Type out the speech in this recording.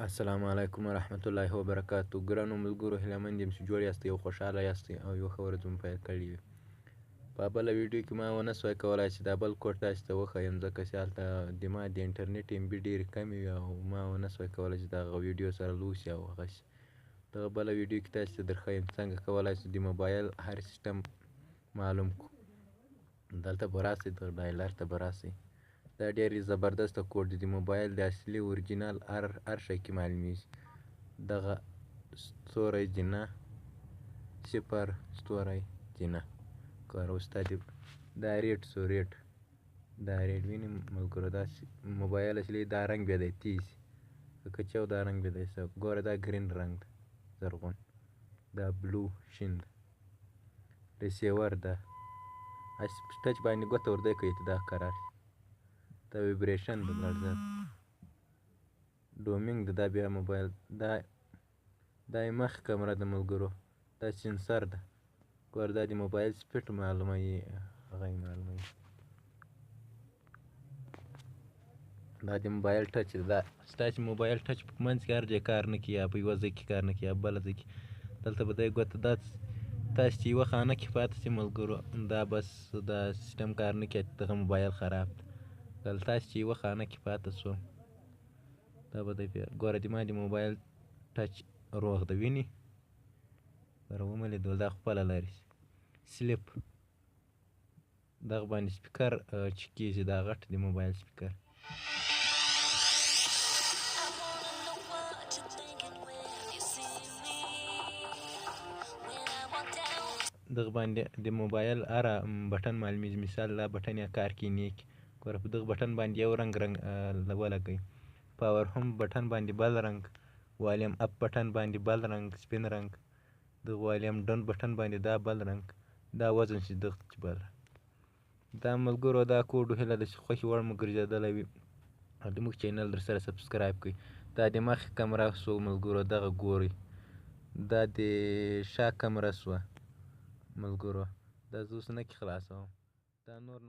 السلام علیکم ورحمت الله وبرکاتو. ګرانو ملګرو، هیله مند یم چې جوړ یاستئ او خوشحاله یاستئ او یو ښه ورځ مو پیل کړې وي. په بله ویډیو کې ما ونه سوای کولی چې دا بل کوډ تاسو ته وښیم، ځکه چې هلته د ما د انټرنیټ ام بي ډېرې کمې وي او ما ونه سوای کولی چې دغه ویډیو سره لوسي او هغه شي. دغه بله ویډیو کې تاسو ته درښیم څنګه کولی شو د موبایل هر سیسټم معلوم کړو. دلته به راسئ، دغه ډایلر ته به راسئ. دا ډېر زبردسته کوډ دی. د موبایل د اصلي اورجینال هر شی کې معلومیږي. دغه ستوری جنه 0 ستوری جنه کار استاد دا ریډ سو ریډ دا ریډ ویني ملګرو، دا موبایل اصلي دا رنګ بیا دی تیز کچاو، دا رنګ بیا دی ګوره، دا ګرین رنګ ده زرغون، دا بلو شین ده، ریسیور ده ټچ باندې ګوته ورده کوي ته دا قرار شي، دا ویبریشن ده لړزه، ډومینګ ده، دا بیا موبایل دا یې مخ کمره ده ملګرو، دا سینسر ده ګوره، دا د موبایل سپیډ معلوموي، هغه یې معلوموي، دا د موبایل ټچ ده. دا ستاسې موبایل ټچ په منځ کې هر ځای کار نه کوي، یا په یوه ځای کې کار نه کوي یا بله ځای کې، دلته به دی ګوته دا تاسې چې یوه خانه کې پاتې شئ ملګرو، دا بس دا سیسټم کار نه کوي، دغه موبایل خراب ده. دلته تاسې چې یوه خانه کې پاتې شو، دا به دی ګوره د ما د موبایل ټچ روغ ده، ویني ګوره وملیدل، دا خپله لري سلیپ، دغه باندې سپیکر چې کېږي، دا غټ د موبایل سپیکر. دغه باندې د موبایل هره بټن معلومیږي، مثال دا بټن یا کار کوي نیک ګوره، په دغه بټن باندې یو رنګ ولګوئ، پاور هم بټن باندې بل رنګ، والیم اپ بټن باندې بل رنګ سپین رنګ، دغه والیم ډاون بټن باندې دا بل رنګ، دا وزن چې دغه چې بل رنګ. دا ملګرو دا کوډ هیله ده چې خوښې وړ مو ګرځېدلی وي او زموږ چینل در سره سبسکرایب کړئ. دا د مخ کمره سو ملګرو، دغه ګورئ، دا د شا کمره سوه ملګرو، دا زه اوس نه کې خلاصوم، دا نور